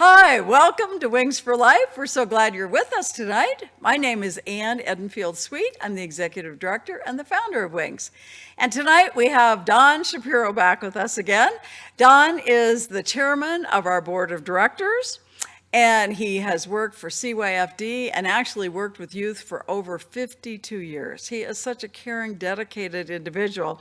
Hi, welcome to Wings for Life. We're so glad you're with us tonight. My name is Ann Edenfield-Sweet. I'm the Executive Director and the founder of Wings. And tonight we have Don Shapiro back with us again. Don is the chairman of our board of directors, and he has worked for CYFD and actually worked with youth for over 52 years. He is such a caring, dedicated individual.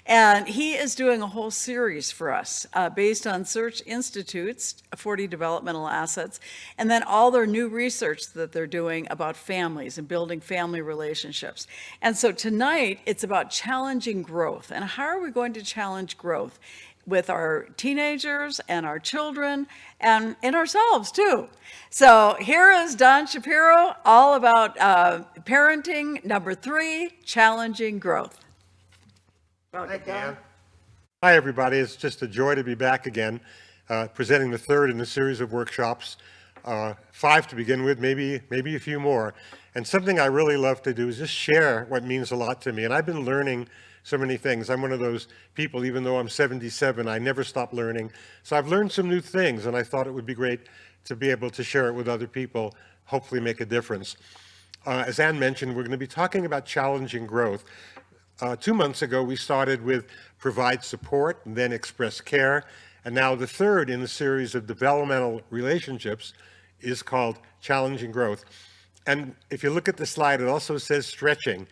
And he is doing a whole series for us based on Search Institute's 40 developmental assets, and then all their new research that they're doing about families and building family relationships. And so tonight, it's about challenging growth. And how are we going to challenge growth? With our teenagers and our children and in ourselves too. So here is Don Shapiro, all about parenting, number 3, challenging growth. Hi, Dan. Hi, everybody. It's just a joy to be back again, presenting the third in a series of workshops, 5 to begin with, maybe a few more. And something I really love to do is just share what means a lot to me. And I've been learning so many things. I'm one of those people, even though I'm 77, I never stop learning. So I've learned some new things, and I thought it would be great to be able to share it with other people, hopefully make a difference. As Ann mentioned, we're going to be talking about challenging growth. 2 months ago, we started with provide support, and then express care. And now the third in the series of developmental relationships is called challenging growth. And if you look at the slide, it also says stretching.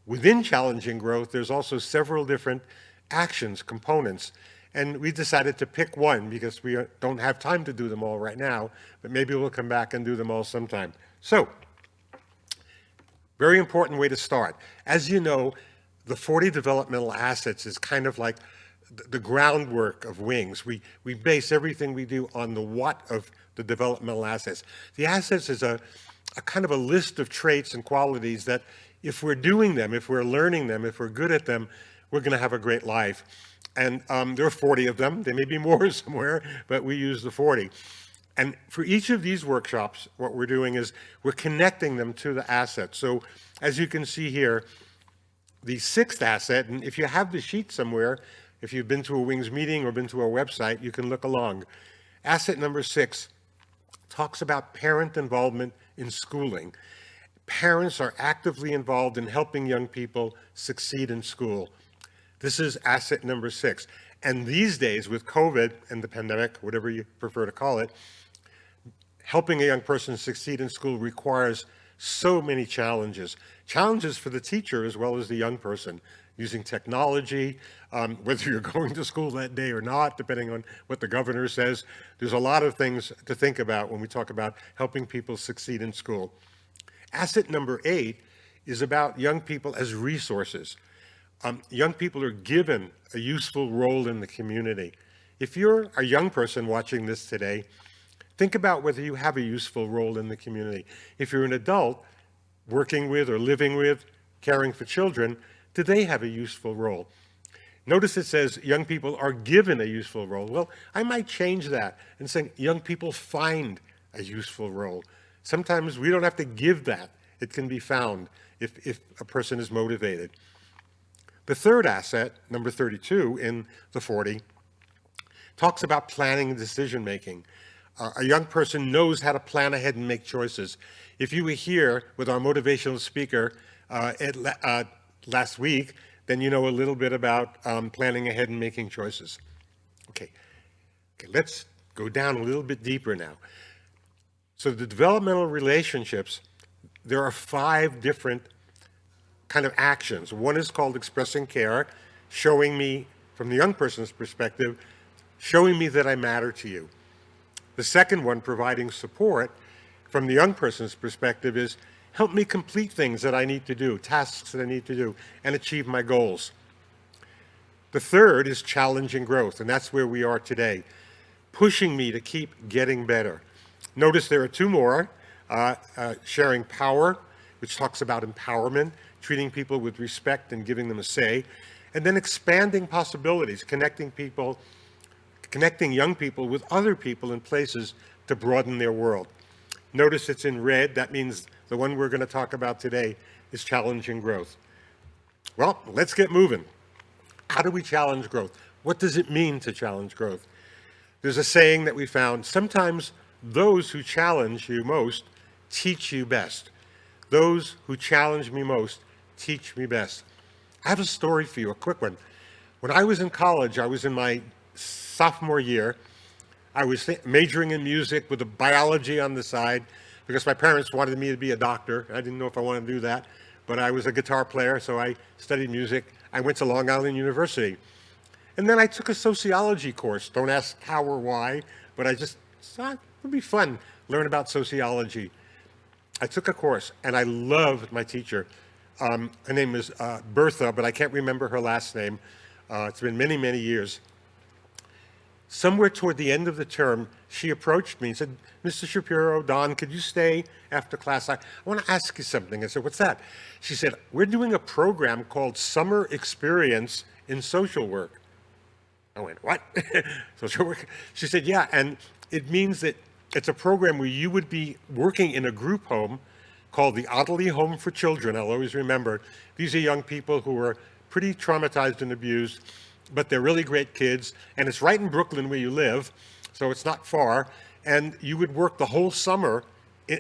Within challenging growth, there's also several different actions, components. And we decided to pick one because we don't have time to do them all right now, but maybe we'll come back and do them all sometime. So, very important way to start. As you know, the 40 developmental assets is kind of like the groundwork of Wings. We base everything we do on the what of the developmental assets. The assets is a kind of a list of traits and qualities that if we're doing them, if we're learning them, if we're good at them, we're going to have a great life. And there are 40 of them. There may be more somewhere, but we use the 40. And for each of these workshops, what we're doing is we're connecting them to the assets. So as you can see here, the 6th asset, and if you have the sheet somewhere, if you've been to a Wings meeting or been to our website, you can look along. Asset number 6 talks about parent involvement in schooling. Parents are actively involved in helping young people succeed in school. This is asset number 6. And these days, with COVID and the pandemic, whatever you prefer to call it, helping a young person succeed in school requires so many challenges. Challenges for the teacher as well as the young person, using technology, whether you're going to school that day or not, depending on what the governor says. There's a lot of things to think about when we talk about helping people succeed in school. Asset number 8 is about young people as resources. Young people are given a useful role in the community. If you're a young person watching this today, think about whether you have a useful role in the community. If you're an adult working with or living with, caring for children, do they have a useful role? Notice it says young people are given a useful role. Well, I might change that and say young people find a useful role. Sometimes we don't have to give that. It can be found if a person is motivated. The third asset, number 32 in the 40, talks about planning and decision making. A young person knows how to plan ahead and make choices. If you were here with our motivational speaker last week, then you know a little bit about planning ahead and making choices. Okay, let's go down a little bit deeper now. So the developmental relationships, there are 5 different kind of actions. One is called expressing care, showing me, from the young person's perspective, showing me that I matter to you. The second one, providing support, from the young person's perspective, is help me complete things that I need to do, tasks that I need to do, and achieve my goals. The third is challenging growth, and that's where we are today, pushing me to keep getting better. Notice there are 2 more, sharing power, which talks about empowerment, treating people with respect and giving them a say, and then expanding possibilities, connecting young people with other people and places to broaden their world. Notice it's in red. That means the one we're going to talk about today is challenging growth. Well, let's get moving. How do we challenge growth? What does it mean to challenge growth? There's a saying that we found, sometimes those who challenge you most teach you best. Those who challenge me most teach me best. I have a story for you, a quick one. When I was in college, I was in my sophomore year. I was majoring in music with a biology on the side because my parents wanted me to be a doctor. I didn't know if I wanted to do that, but I was a guitar player, so I studied music. I went to Long Island University. And then I took a sociology course. Don't ask how or why, but I just thought it would be fun, learn about sociology. I took a course, and I loved my teacher. Her name is Bertha, but I can't remember her last name. It's been many, many years. Somewhere toward the end of the term, she approached me and said, Mr. Shapiro, Don, could you stay after class? I want to ask you something. I said, what's that? She said, we're doing a program called Summer Experience in Social Work. I went, what? Social work? She said, yeah, and it means that it's a program where you would be working in a group home called the Ottilie Home for Children. I'll always remember. These are young people who are pretty traumatized and abused, but they're really great kids, and it's right in Brooklyn where you live, so it's not far, and you would work the whole summer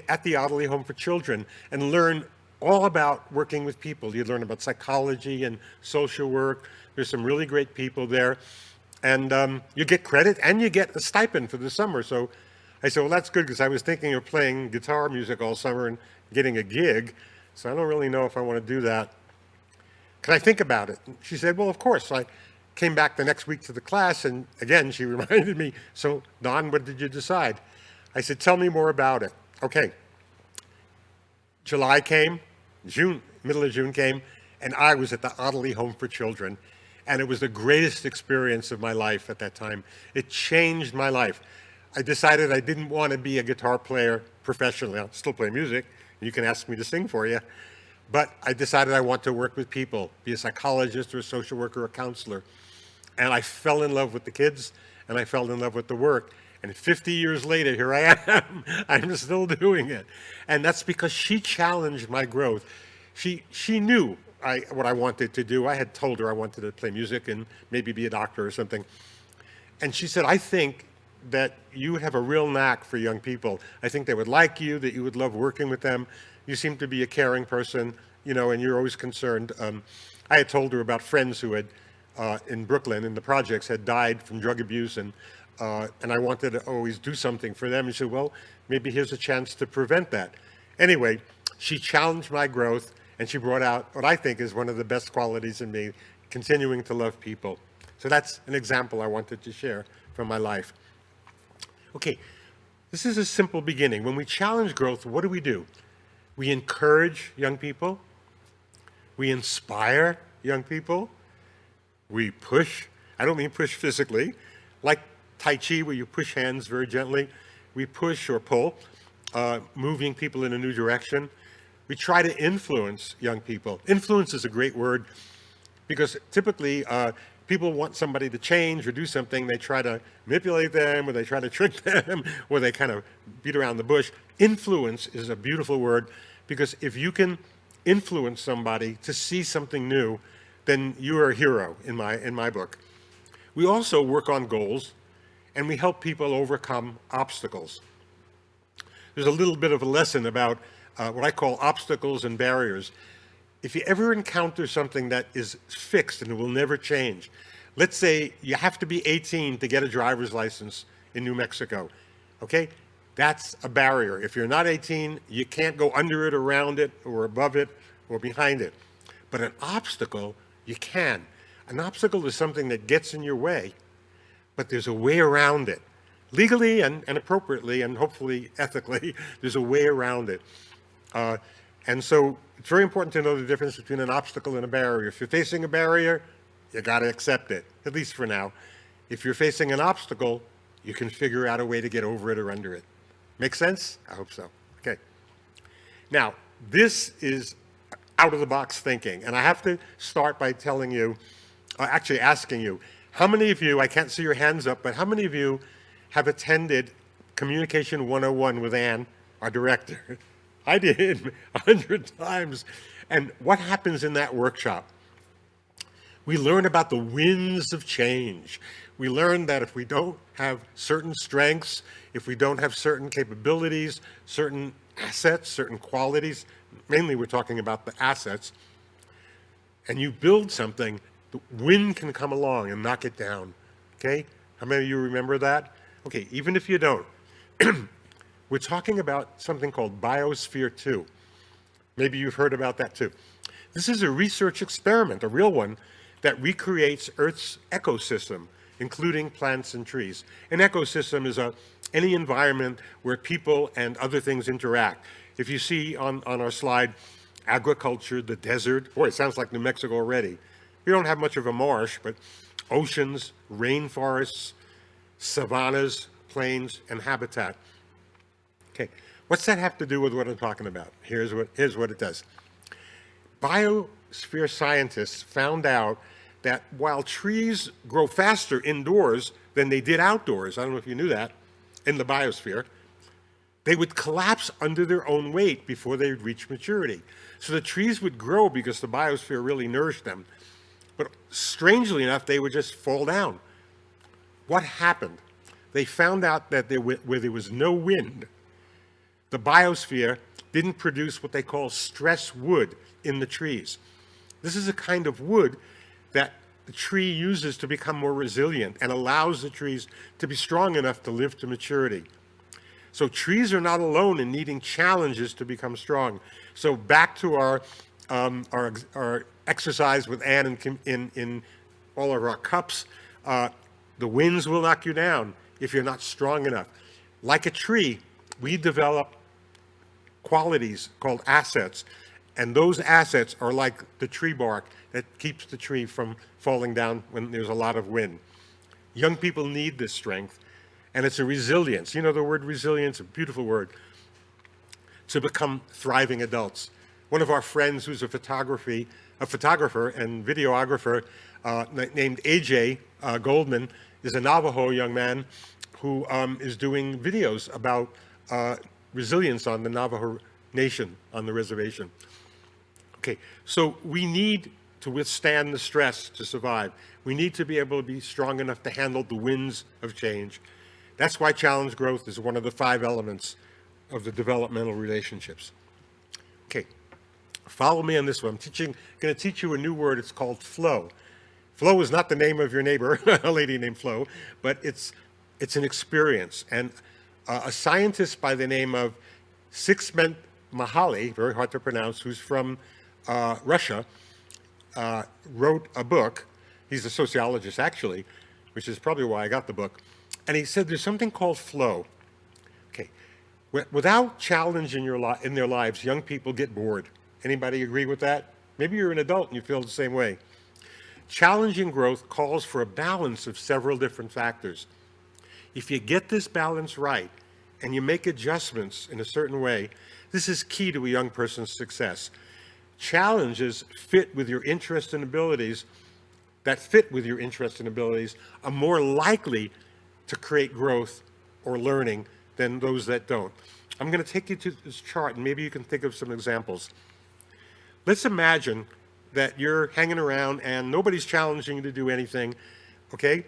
at the Ottilie Home for Children and learn all about working with people. You'd learn about psychology and social work. There's some really great people there, and you get credit and you get a stipend for the summer. So I said, well, that's good, because I was thinking of playing guitar music all summer and getting a gig, so I don't really know if I want to do that. Can I think about it? And she said, well, of course. So I came back the next week to the class, and again, she reminded me, so Don, what did you decide? I said, tell me more about it. Okay. July came, middle of June came, and I was at the Ottilie Home for Children, and it was the greatest experience of my life at that time. It changed my life. I decided I didn't want to be a guitar player professionally. I'll still play music. You can ask me to sing for you. But I decided I want to work with people, be a psychologist or a social worker or a counselor. And I fell in love with the kids, and I fell in love with the work. And 50 years later, here I am. I'm still doing it. And that's because she challenged my growth. She knew what I wanted to do. I had told her I wanted to play music and maybe be a doctor or something. And she said, I think that you would have a real knack for young people. I think they would like you, that you would love working with them. You seem to be a caring person, and you're always concerned. I had told her about friends who had, in Brooklyn, in the projects, had died from drug abuse, and I wanted to always do something for them. And she said, well, maybe here's a chance to prevent that. Anyway, she challenged my growth, and she brought out what I think is one of the best qualities in me, continuing to love people. So that's an example I wanted to share from my life. Okay, this is a simple beginning. When we challenge growth, what do? We encourage young people. We inspire young people. We push. I don't mean push physically, like Tai Chi, where you push hands very gently. We push or pull, moving people in a new direction. We try to influence young people. Influence is a great word, because typically people want somebody to change or do something. They try to manipulate them, or they try to trick them, or they kind of beat around the bush. Influence is a beautiful word, because if you can influence somebody to see something new, then you are a hero in my book. We also work on goals, and we help people overcome obstacles. There's a little bit of a lesson about what I call obstacles and barriers. If you ever encounter something that is fixed and it will never change, let's say you have to be 18 to get a driver's license in New Mexico, okay? That's a barrier. If you're not 18, you can't go under it, around it, or above it, or behind it. But an obstacle, you can. An obstacle is something that gets in your way, but there's a way around it. Legally and appropriately, and hopefully ethically, there's a way around it. And so it's very important to know the difference between an obstacle and a barrier. If you're facing a barrier, you got to accept it, at least for now. If you're facing an obstacle, you can figure out a way to get over it or under it. Make sense? I hope so. Okay. Now, this is out-of-the-box thinking, and I have to start by telling you, actually asking you, how many of you, I can't see your hands up, but how many of you have attended Communication 101 with Ann, our director? I did 100 times. And what happens in that workshop? We learn about the winds of change. We learn that if we don't have certain strengths, if we don't have certain capabilities, certain assets, certain qualities, mainly we're talking about the assets, and you build something, the wind can come along and knock it down. Okay? How many of you remember that? Okay, even if you don't, we're talking about something called Biosphere 2. Maybe you've heard about that too. This is a research experiment, a real one, that recreates Earth's ecosystem, including plants and trees. An ecosystem is any environment where people and other things interact. If you see on our slide, agriculture, the desert, boy, it sounds like New Mexico already. We don't have much of a marsh, but oceans, rainforests, savannas, plains, and habitat. Okay, what's that have to do with what I'm talking about? Here's what it does. Biosphere scientists found out that while trees grow faster indoors than they did outdoors, I don't know if you knew that, in the biosphere, they would collapse under their own weight before they would reach maturity. So the trees would grow because the biosphere really nourished them. But strangely enough, they would just fall down. What happened? They found out that where there was no wind, the biosphere didn't produce what they call stress wood in the trees. This is a kind of wood that the tree uses to become more resilient and allows the trees to be strong enough to live to maturity. So trees are not alone in needing challenges to become strong. So back to our exercise with Ann in all of our cups, the winds will knock you down if you're not strong enough. Like a tree, we develop qualities called assets, and those assets are like the tree bark that keeps the tree from falling down when there's a lot of wind. Young people need this strength, and it's a resilience. You know the word resilience, a beautiful word, to become thriving adults. One of our friends who's a photographer and videographer named AJ Goldman is a Navajo young man who is doing videos about resilience on the Navajo Nation on the reservation. Okay, so we need to withstand the stress to survive. We need to be able to be strong enough to handle the winds of change. That's why challenge growth is one of the 5 elements of the developmental relationships. Okay, follow me on this one. I'm going to teach you a new word. It's called flow. Flow is not the name of your neighbor, a lady named Flo, but it's an experience. And a scientist by the name of Csikszentmihalyi, very hard to pronounce, who's from Russia, wrote a book. He's a sociologist, actually, which is probably why I got the book. And he said there's something called flow. Okay, without challenge in their lives, young people get bored. Anybody agree with that? Maybe you're an adult and you feel the same way. Challenging growth calls for a balance of several different factors. If you get this balance right and you make adjustments in a certain way, this is key to a young person's success. Challenges fit with your interests and abilities, are more likely to create growth or learning than those that don't. I'm going to take you to this chart, and maybe you can think of some examples. Let's imagine that you're hanging around and nobody's challenging you to do anything, okay?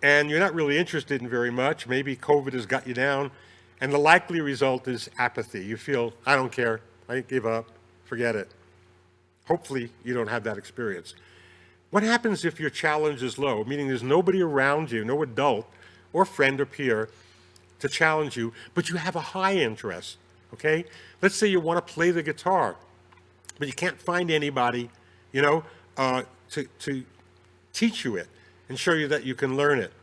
And you're not really interested in very much. Maybe COVID has got you down, and the likely result is apathy. You feel, I don't care, I give up, forget it. Hopefully you don't have that experience. What happens if your challenge is low, meaning there's nobody around you, no adult or friend or peer to challenge you, but you have a high interest, okay? Let's say you want to play the guitar, but you can't find anybody, to teach you it and show you that you can learn it.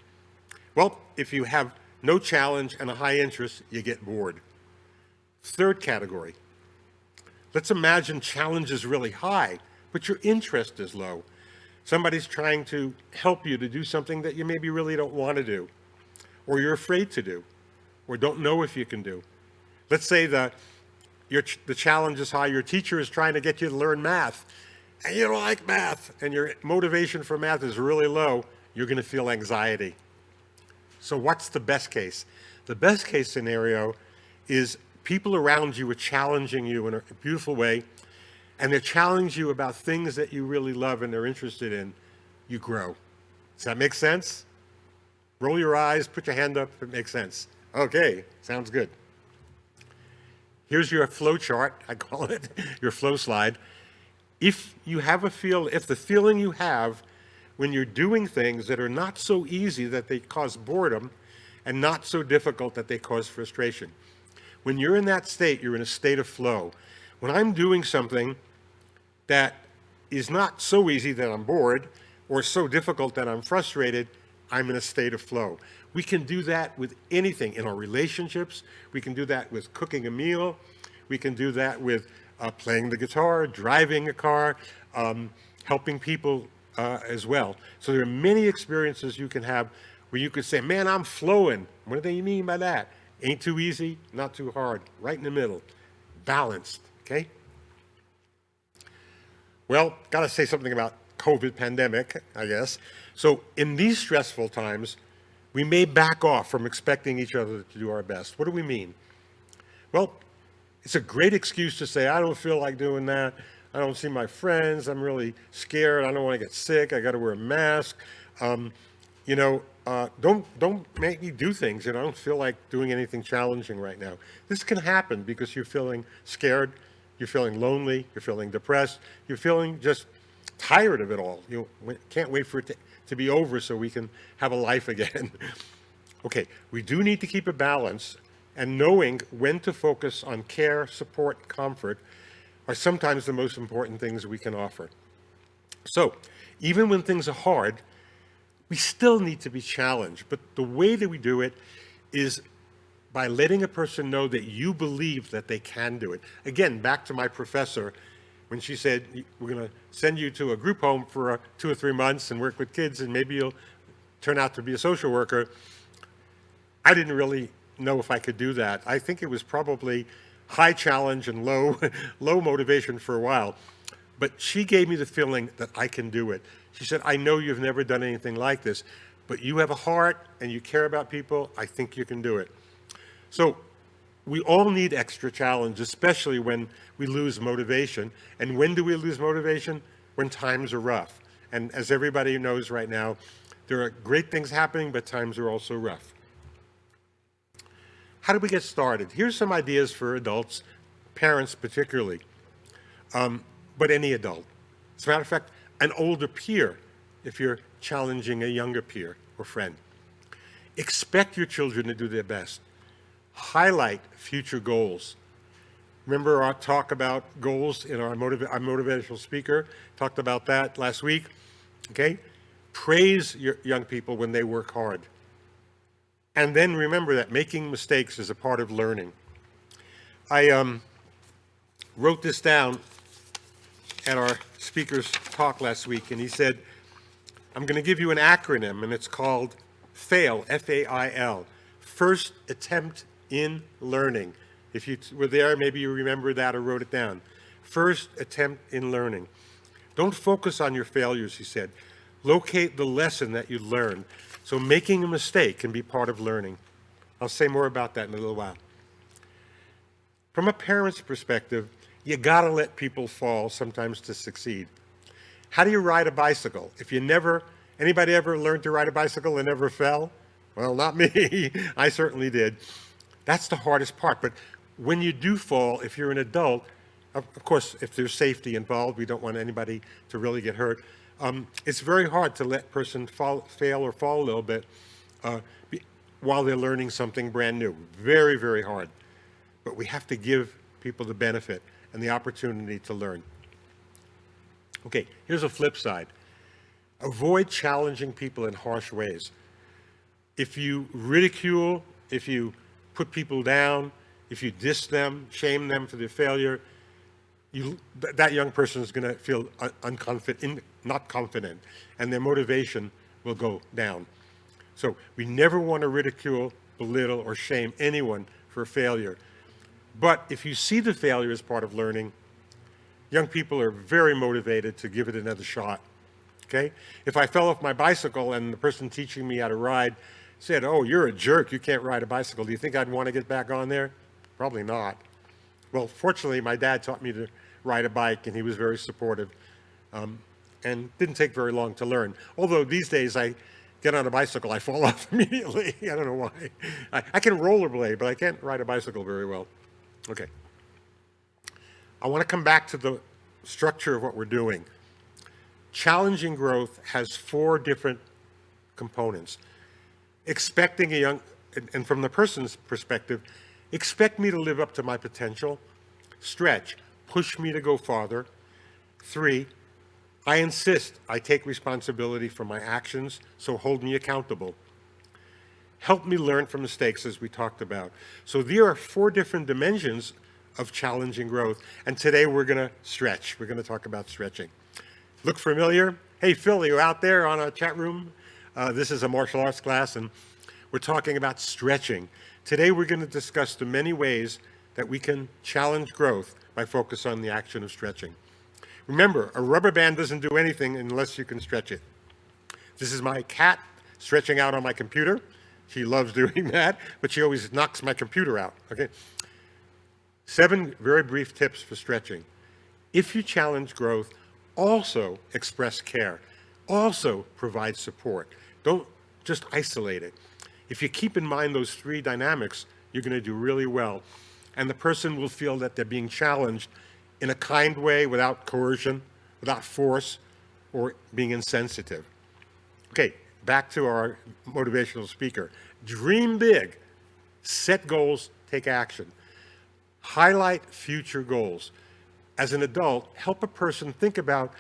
Well, if you have no challenge and a high interest, you get bored. Third category. Let's imagine challenge is really high, but your interest is low. Somebody's trying to help you to do something that you maybe really don't want to do, or you're afraid to do, or don't know if you can do. Let's say the challenge is high, your teacher is trying to get you to learn math, and you don't like math, and your motivation for math is really low, you're going to feel anxiety. So what's the best case? The best case scenario is people around you are challenging you in a beautiful way, and they're challenging you about things that you really love and they're interested in, you grow. Does that make sense? Roll your eyes, put your hand up if it makes sense. Okay, sounds good. Here's your flow chart, I call it, your flow slide. If the feeling you have when you're doing things that are not so easy that they cause boredom and not so difficult that they cause frustration. When you're in that state, you're in a state of flow. When I'm doing something that is not so easy that I'm bored or so difficult that I'm frustrated, I'm in a state of flow. We can do that with anything in our relationships. We can do that with cooking a meal. We can do that with playing the guitar, driving a car, helping people as well. So there are many experiences you can have where you could say, man, I'm flowing. What do they mean by that? Ain't too easy, not too hard, right in the middle, balanced, okay? Well, got to say something about COVID pandemic, I guess. So in these stressful times, we may back off from expecting each other to do our best. What do we mean? Well, it's a great excuse to say, I don't feel like doing that. I don't see my friends. I'm really scared. I don't want to get sick. I got to wear a mask. Don't make me do things. I don't feel like doing anything challenging right now. This can happen because you're feeling scared. You're feeling lonely. You're feeling depressed. You're feeling just tired of it all. You can't wait for it to be over so we can have a life again. Okay, we do need to keep a balance, and knowing when to focus on care, support, comfort are sometimes the most important things we can offer. So, even when things are hard, we still need to be challenged. But the way that we do it is by letting a person know that you believe that they can do it. Again, back to my professor, when she said, we're going to send you to a group home for 2 or 3 months and work with kids, and maybe you'll turn out to be a social worker. I didn't really know if I could do that. I think it was probably high challenge and low motivation for a while. But she gave me the feeling that I can do it. She said, I know you've never done anything like this, but you have a heart and you care about people. I think you can do it. So we all need extra challenge, especially when we lose motivation. And when do we lose motivation? When times are rough. And as everybody knows right now, there are great things happening, but times are also rough. How do we get started? Here's some ideas for adults, parents particularly, but any adult. As a matter of fact, an older peer, if you're challenging a younger peer or friend. Expect your children to do their best. Highlight future goals. Remember our talk about goals in our motivational speaker talked about that last week. Okay? Praise your young people when they work hard. And then remember that making mistakes is a part of learning. I wrote this down at our speaker's talk last week, and he said, I'm going to give you an acronym, and it's called FAIL, F-A-I-L, First Attempt in Learning. If you were there, maybe you remember that or wrote it down. First attempt in learning. Don't focus on your failures, he said. Locate the lesson that you learned. So making a mistake can be part of learning. I'll say more about that in a little while. From a parent's perspective, you gotta let people fall sometimes to succeed. How do you ride a bicycle? Anybody ever learned to ride a bicycle and never fell? Well, not me. I certainly did. That's the hardest part. But when you do fall, if you're an adult, of course, if there's safety involved, we don't want anybody to really get hurt. It's very hard to let person fail or fall a little bit while they're learning something brand new. Very, very hard. But we have to give people the benefit and the opportunity to learn. Okay, here's a flip side. Avoid challenging people in harsh ways. If you ridicule, if you put people down, if you diss them, shame them for their failure, that young person is going to feel not confident, and their motivation will go down. So we never want to ridicule, belittle, or shame anyone for failure. But if you see the failure as part of learning, young people are very motivated to give it another shot. Okay? If I fell off my bicycle and the person teaching me how to ride said, oh, you're a jerk, you can't ride a bicycle, do you think I'd want to get back on there? Probably not. Well, fortunately, my dad taught me to ride a bike, and he was very supportive. and didn't take very long to learn. Although these days I get on a bicycle, I fall off immediately. I don't know why. I can rollerblade, but I can't ride a bicycle very well. Okay. I want to come back to the structure of what we're doing. Challenging growth has 4 different components. Expecting a young, and from the person's perspective, expect me to live up to my potential. Stretch, push me to go farther. 3, I insist I take responsibility for my actions, so hold me accountable. Help me learn from mistakes, as we talked about. So there are 4 different dimensions of challenging growth, and today we're going to stretch. We're going to talk about stretching. Look familiar? Hey, Phil, are you out there on a chat room? This is a martial arts class, and we're talking about stretching. Today we're going to discuss the many ways that we can challenge growth by focus on the action of stretching. Remember, a rubber band doesn't do anything unless you can stretch it. This is my cat stretching out on my computer. She loves doing that, but she always knocks my computer out. Okay. 7 very brief tips for stretching. If you challenge growth, also express care. Also provide support. Don't just isolate it. If you keep in mind those 3 dynamics, you're going to do really well. And the person will feel that they're being challenged in a kind way, without coercion, without force, or being insensitive. Okay, back to our motivational speaker. Dream big, set goals, take action. Highlight future goals. As an adult, help a person think about,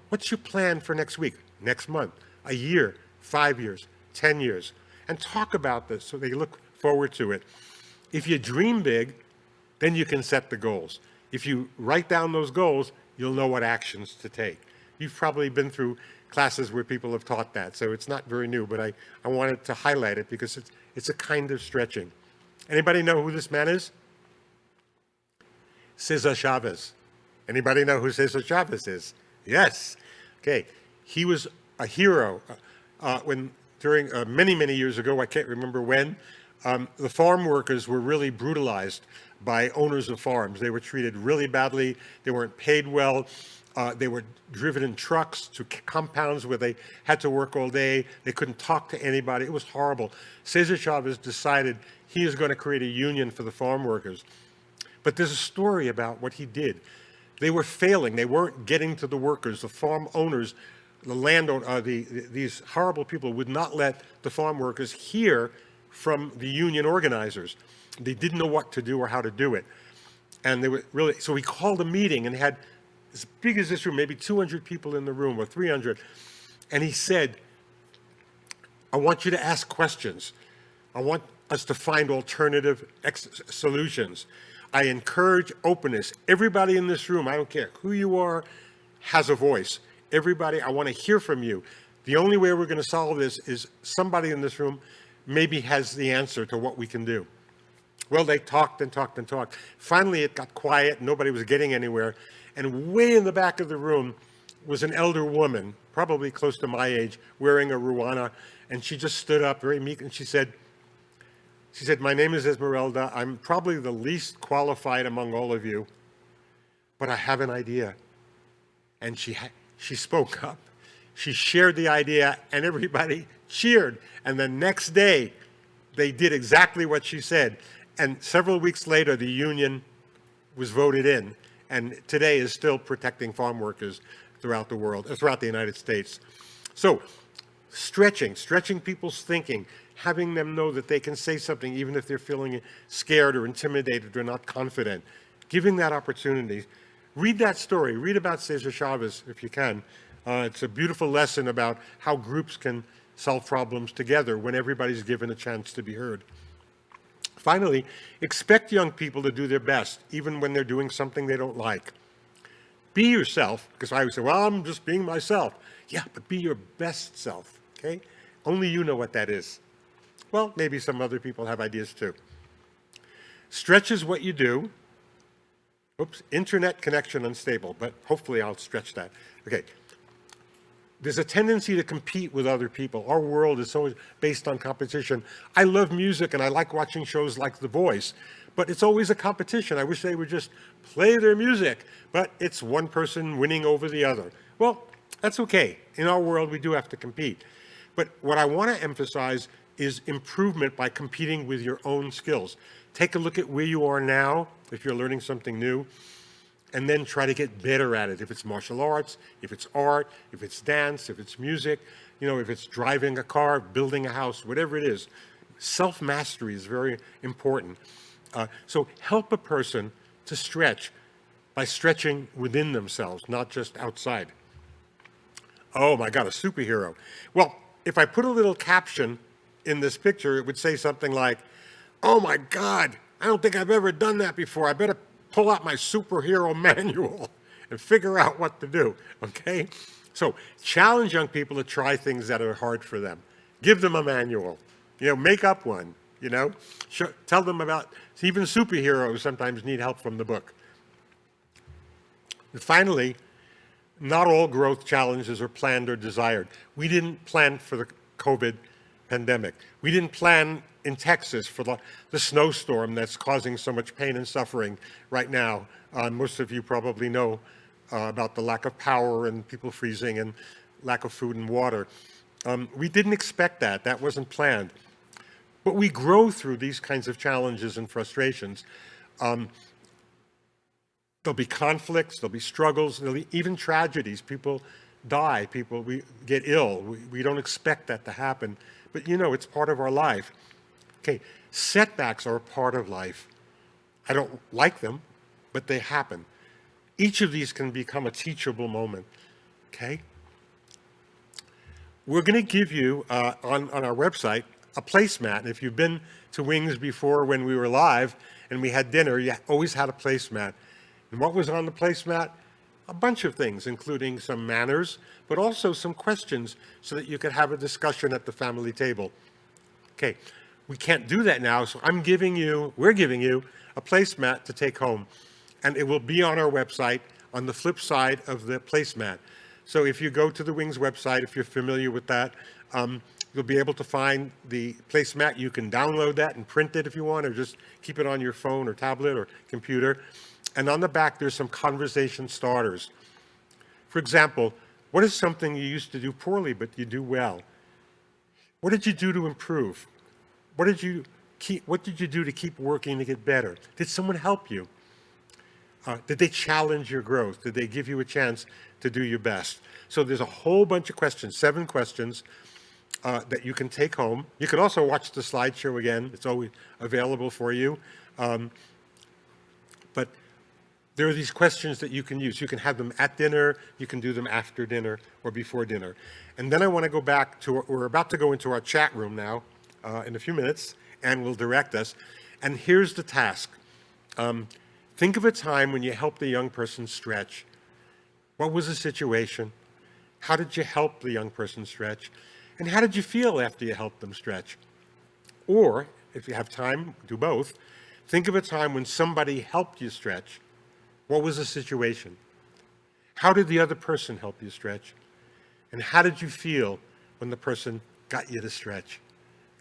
what's your plan for next week, next month, a year, 5 years, 10 years, and talk about this so they look forward to it. If you dream big, then you can set the goals. If you write down those goals, you'll know what actions to take. You've probably been through classes where people have taught that, so it's not very new, but I wanted to highlight it because it's a kind of stretching. Anybody know who this man is? Cesar Chavez. Anybody know who Cesar Chavez is? Yes. Okay. He was a hero when during many, many years ago, I can't remember when, the farm workers were really brutalized by owners of farms. They were treated really badly. They weren't paid well. They were driven in trucks to compounds where they had to work all day. They couldn't talk to anybody. It was horrible. Cesar Chavez decided he is going to create a union for the farm workers. But there's a story about what he did. They were failing. They weren't getting to the workers. The farm owners, the landowner, these horrible people would not let the farm workers hear from the union organizers. They didn't know what to do or how to do it. And they were really, so he called a meeting and had as big as this room, maybe 200 people in the room or 300. And he said, I want you to ask questions. I want us to find alternative solutions. I encourage openness. Everybody in this room, I don't care who you are, has a voice. Everybody, I want to hear from you. The only way we're going to solve this is somebody in this room maybe has the answer to what we can do. Well, they talked and talked and talked. Finally, it got quiet. Nobody was getting anywhere. And way in the back of the room was an elder woman, probably close to my age, wearing a ruana. And she just stood up very meek and she said, my name is Esmeralda. I'm probably the least qualified among all of you, but I have an idea. And she spoke up. She shared the idea and everybody cheered. And the next day, they did exactly what she said. And several weeks later, the union was voted in, and today is still protecting farm workers throughout the world, throughout the United States. So, stretching people's thinking, having them know that they can say something even if they're feeling scared or intimidated or not confident, giving that opportunity. Read that story. Read about Cesar Chavez if you can. It's a beautiful lesson about how groups can solve problems together when everybody's given a chance to be heard. Finally, expect young people to do their best, even when they're doing something they don't like. Be yourself, because I would say, well, I'm just being myself. Yeah, but be your best self, okay? Only you know what that is. Well, maybe some other people have ideas too. Stretch is what you do. Oops, internet connection unstable, but hopefully I'll stretch that. Okay. There's a tendency to compete with other people. Our world is always based on competition. I love music and I like watching shows like The Voice, but it's always a competition. I wish they would just play their music, but it's one person winning over the other. Well, That's okay. In our world, we do have to compete. But what I want to emphasize is improvement by competing with your own skills. Take a look at where you are now, if you're learning something new, and then try to get better at it. If it's martial arts, if it's art, if it's dance, if it's music, if it's driving a car, building a house, whatever it is. Self-mastery is very important. So help a person to stretch by stretching within themselves, not just outside. Oh my God, a superhero. Well, if I put a little caption in this picture, it would say something like, oh my God, I don't think I've ever done that before. I better pull out my superhero manual and figure out what to do, okay? So challenge young people to try things that are hard for them. Give them a manual, make up one, tell them about, even superheroes sometimes need help from the book. And finally, not all growth challenges are planned or desired. We didn't plan for the COVID pandemic. We didn't plan in Texas for the snowstorm that's causing so much pain and suffering right now. Most of you probably know about the lack of power and people freezing and lack of food and water. We didn't expect that. That wasn't planned. But we grow through these kinds of challenges and frustrations. There'll be conflicts, there'll be struggles, there'll be even tragedies. People die, we get ill. We don't expect that to happen. But it's part of our life. Okay, setbacks are a part of life. I don't like them, but they happen. Each of these can become a teachable moment, okay? We're going to give you, on our website, a placemat. And if you've been to Wings before when we were live and we had dinner, you always had a placemat. And what was on the placemat? A bunch of things, including some manners, but also some questions so that you could have a discussion at the family table. Okay, we can't do that now, so we're giving you a placemat to take home. And it will be on our website on the flip side of the placemat. So if you go to the Wings website, if you're familiar with that, you'll be able to find the placemat. You can download that and print it if you want, or just keep it on your phone or tablet or computer. And on the back, there's some conversation starters. For example, what is something you used to do poorly, but you do well? What did you do to improve? What did you do to keep working to get better? Did someone help you? Did they challenge your growth? Did they give you a chance to do your best? So there's a whole bunch of questions, 7 questions that you can take home. You can also watch the slideshow again. It's always available for you. But there are these questions that you can use. You can have them at dinner, you can do them after dinner or before dinner. And then I want to go back to, we're about to go into our chat room now in a few minutes, and will direct us. And here's the task. Think of a time when you helped a young person stretch. What was the situation? How did you help the young person stretch? And how did you feel after you helped them stretch? Or, if you have time, do both. Think of a time when somebody helped you stretch. What was the situation? How did the other person help you stretch? And how did you feel when the person got you to stretch?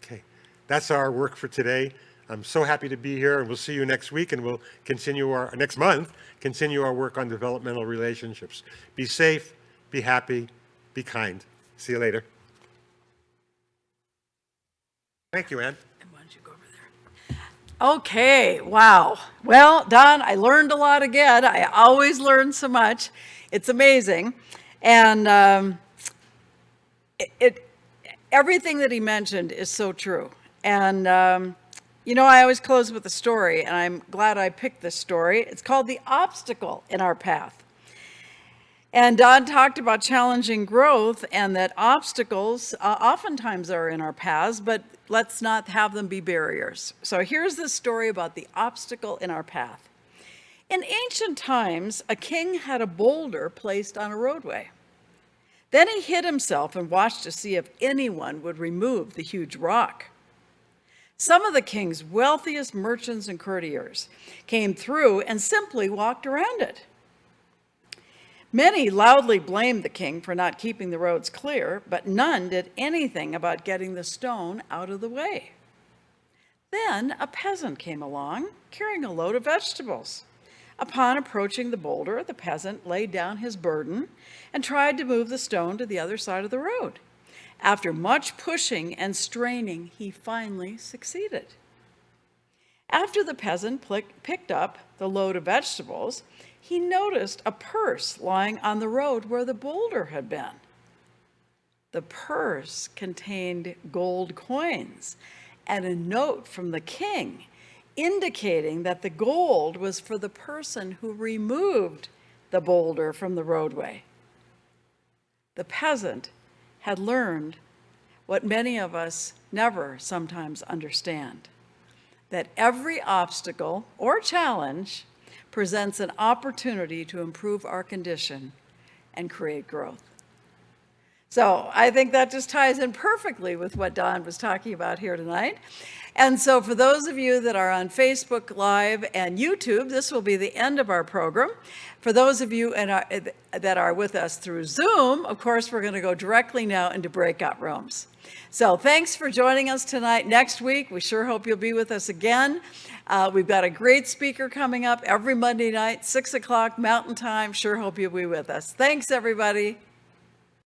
Okay, that's our work for today. I'm so happy to be here, and we'll see you next week, and we'll continue next month, continue our work on developmental relationships. Be safe, be happy, be kind. See you later. Thank you, Ann. Why don't you go over there? Okay, wow. Well, Don, I learned a lot again. I always learn so much. It's amazing. And everything that he mentioned is so true. And, I always close with a story, and I'm glad I picked this story. It's called The Obstacle in Our Path. And Don talked about challenging growth and that obstacles oftentimes are in our paths, but let's not have them be barriers. So here's the story about the obstacle in our path. In ancient times, a king had a boulder placed on a roadway. Then he hid himself and watched to see if anyone would remove the huge rock. Some of the king's wealthiest merchants and courtiers came through and simply walked around it. Many loudly blamed the king for not keeping the roads clear, but none did anything about getting the stone out of the way. Then a peasant came along carrying a load of vegetables. Upon approaching the boulder, the peasant laid down his burden and tried to move the stone to the other side of the road. After much pushing and straining, he finally succeeded. After the peasant picked up the load of vegetables, he noticed a purse lying on the road where the boulder had been. The purse contained gold coins and a note from the king indicating that the gold was for the person who removed the boulder from the roadway. The peasant had learned what many of us never sometimes understand, that every obstacle or challenge presents an opportunity to improve our condition and create growth. So I think that just ties in perfectly with what Don was talking about here tonight. And so for those of you that are on Facebook Live and YouTube, this will be the end of our program. For those of you that are with us through Zoom, of course, we're going to go directly now into breakout rooms. So thanks for joining us tonight. Next week, we sure hope you'll be with us again. We've got a great speaker coming up every Monday night, 6 o'clock Mountain Time. Sure hope you'll be with us. Thanks, everybody.